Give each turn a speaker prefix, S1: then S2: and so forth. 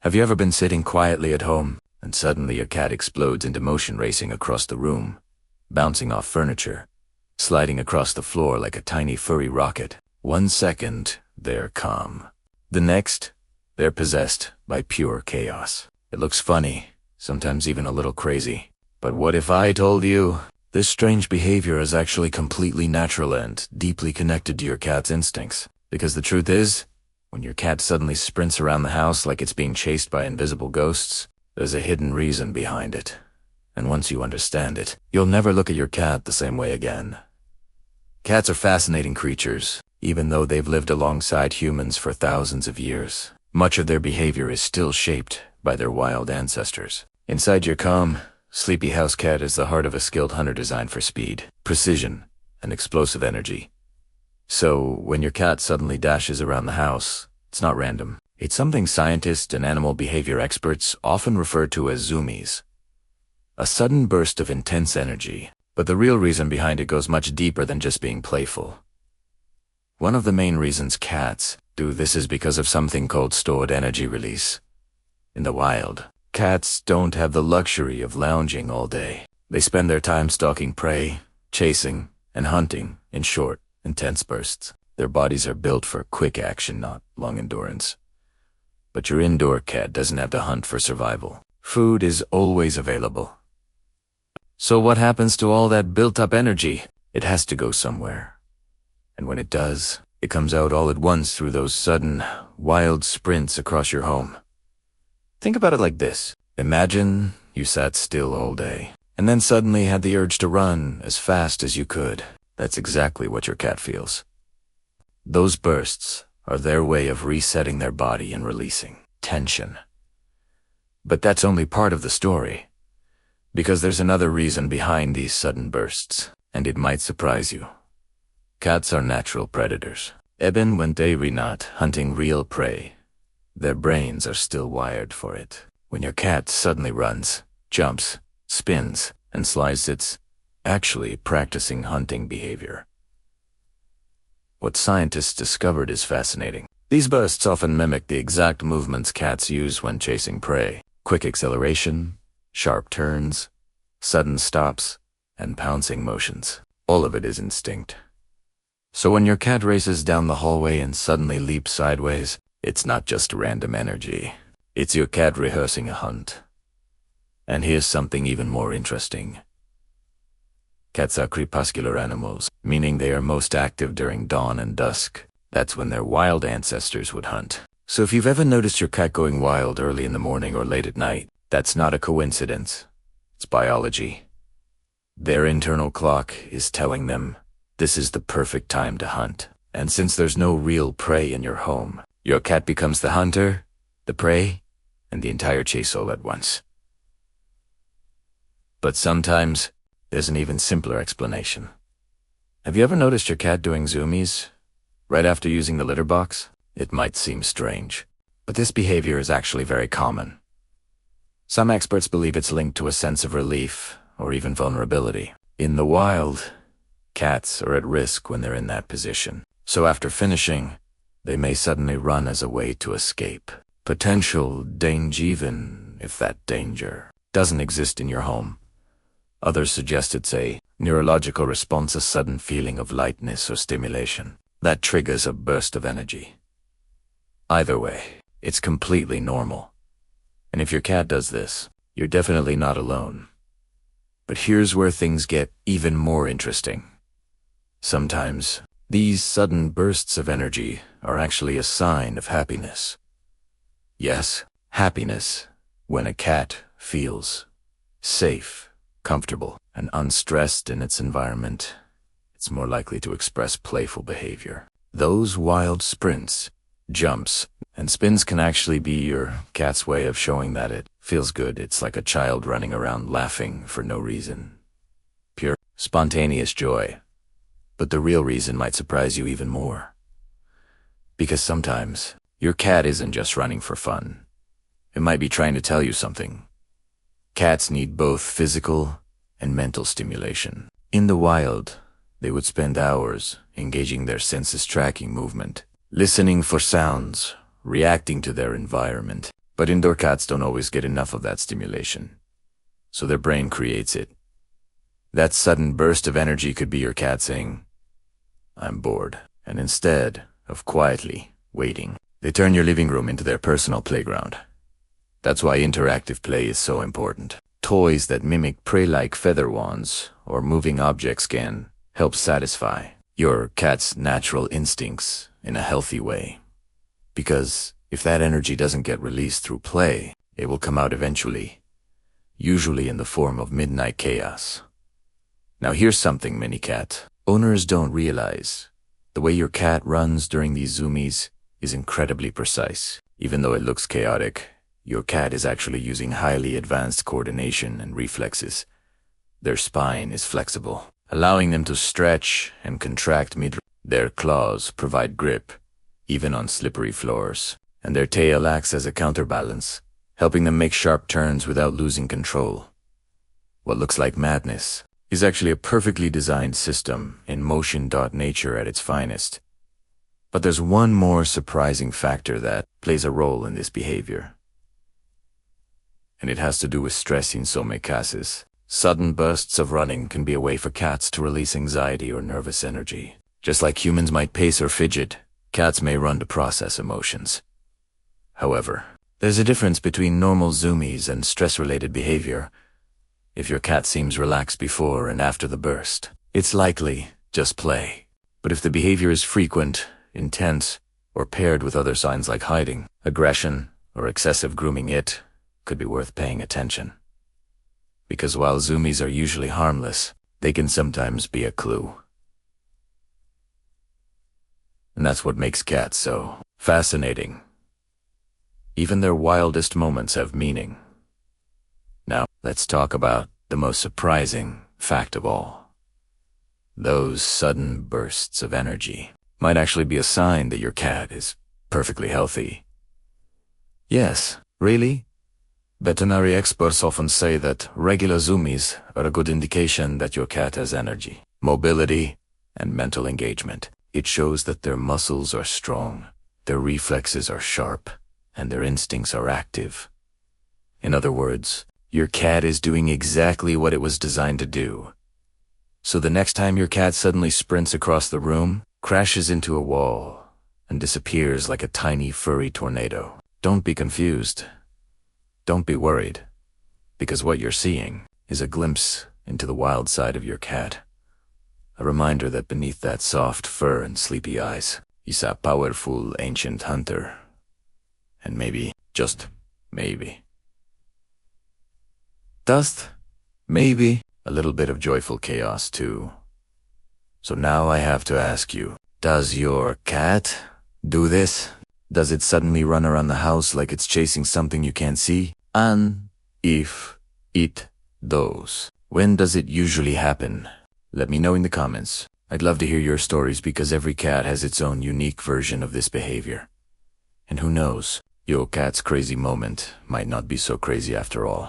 S1: Have you ever been sitting quietly at home, and suddenly your cat explodes into motion racing across the room, bouncing off furniture, sliding across the floor like a tiny furry rocket? 1 second, they're calm. The next, they're possessed by pure chaos. It looks funny, sometimes even a little crazy. But what if I told you this strange behavior is actually completely natural and deeply connected to your cat's instincts? Because the truth is, when your cat suddenly sprints around the house like it's being chased by invisible ghosts, there's a hidden reason behind it. And once you understand it, you'll never look at your cat the same way again. Cats are fascinating creatures, even though they've lived alongside humans for thousands of years. Much of their behavior is still shaped by their wild ancestors. Inside your calm, sleepy house cat is the heart of a skilled hunter designed for speed, precision, and explosive energy. So, when your cat suddenly dashes around the house, it's not random. It's something scientists and animal behavior experts often refer to as zoomies. A sudden burst of intense energy, but the real reason behind it goes much deeper than just being playful. One of the main reasons cats do this is because of something called stored energy release. In the wild, cats don't have the luxury of lounging all day. They spend their time stalking prey, chasing, and hunting in short, intense bursts. Their bodies are built for quick action, not long endurance. But your indoor cat doesn't have to hunt for survival. Food is always available. So what happens to all that built-up energy? It has to go somewhere. And when it does, it comes out all at once through those sudden, wild sprints across your home. Think about it like this. Imagine you sat still all day, and then suddenly had the urge to run as fast as you could. That's exactly what your cat feels. Those bursts are their way of resetting their body and releasing tension. But that's only part of the story, because there's another reason behind these sudden bursts, and it might surprise you. Cats are natural predators. Even when they're not hunting real prey, their brains are still wired for it. When your cat suddenly runs, jumps, spins, and slides, it's actually practicing hunting behavior. What scientists discovered is fascinating. These bursts often mimic the exact movements cats use when chasing prey. Quick acceleration, sharp turns, sudden stops, and pouncing motions. All of it is instinct. So when your cat races down the hallway and suddenly leaps sideways, it's not just random energy. It's your cat rehearsing a hunt. And here's something even more interesting. Cats are crepuscular animals, meaning they are most active during dawn and dusk. That's when their wild ancestors would hunt. So if you've ever noticed your cat going wild early in the morning or late at night, that's not a coincidence. It's biology. Their internal clock is telling them this is the perfect time to hunt. And since there's no real prey in your home, your cat becomes the hunter, the prey, and the entire chase all at once. But sometimes, there's an even simpler explanation. Have you ever noticed your cat doing zoomies right after using the litter box? It might seem strange, but this behavior is actually very common. Some experts believe it's linked to a sense of relief or even vulnerability. In the wild, cats are at risk when they're in that position. So after finishing, they may suddenly run as a way to escape. Potential danger, even if that danger doesn't exist in your home. Others suggest it's a neurological response, a sudden feeling of lightness or stimulation that triggers a burst of energy. Either way, it's completely normal. And if your cat does this, you're definitely not alone. But here's where things get even more interesting. Sometimes, these sudden bursts of energy are actually a sign of happiness. Yes, happiness, when a cat feels safe, comfortable, and unstressed in its environment, it's more likely to express playful behavior. Those wild sprints, jumps, and spins can actually be your cat's way of showing that it feels good. It's like a child running around laughing for no reason. Pure, spontaneous joy. But the real reason might surprise you even more. Because sometimes, your cat isn't just running for fun. It might be trying to tell you something. Cats need both physical and mental stimulation. In the wild, they would spend hours engaging their senses, tracking movement, listening for sounds, reacting to their environment. But indoor cats don't always get enough of that stimulation, so their brain creates it. That sudden burst of energy could be your cat saying, "I'm bored." And instead of quietly waiting, they turn your living room into their personal playground. That's why interactive play is so important. Toys that mimic prey-like feather wands or moving objects can help satisfy your cat's natural instincts in a healthy way. Because if that energy doesn't get released through play, it will come out eventually, usually in the form of midnight chaos. Now here's something, mini cat owners don't realize. The way your cat runs during these zoomies is incredibly precise. Even though it looks chaotic, your cat is actually using highly advanced coordination and reflexes. Their spine is flexible, allowing them to stretch and contract mid. Their claws provide grip, even on slippery floors, and their tail acts as a counterbalance, helping them make sharp turns without losing control. What looks like madness is actually a perfectly designed system in motion.nature at its finest. But there's one more surprising factor that plays a role in this behavior. And it has to do with stress in some cases. Sudden bursts of running can be a way for cats to release anxiety or nervous energy. Just like humans might pace or fidget, cats may run to process emotions. However, there's a difference between normal zoomies and stress-related behavior. If your cat seems relaxed before and after the burst, it's likely just play. But if the behavior is frequent, intense, or paired with other signs like hiding, aggression, or excessive grooming, it could be worth paying attention. Because while zoomies are usually harmless, they can sometimes be a clue. And that's what makes cats so fascinating. Even their wildest moments have meaning. Now, let's talk about the most surprising fact of all. Those sudden bursts of energy might actually be a sign that your cat is perfectly healthy. Yes, really? Veterinary experts often say that regular zoomies are a good indication that your cat has energy, mobility, and mental engagement. It shows that their muscles are strong, their reflexes are sharp, and their instincts are active. In other words, your cat is doing exactly what it was designed to do. So the next time your cat suddenly sprints across the room, crashes into a wall, and disappears like a tiny furry tornado, don't be confused. Don't be worried, because what you're seeing is a glimpse into the wild side of your cat. A reminder that beneath that soft fur and sleepy eyes is a powerful ancient hunter. And maybe, just maybe, maybe a little bit of joyful chaos too. So now I have to ask you, does your cat do this? Does it suddenly run around the house like it's chasing something you can't see? And if it does, when does it usually happen? Let me know in the comments. I'd love to hear your stories because every cat has its own unique version of this behavior. And who knows, your cat's crazy moment might not be so crazy after all.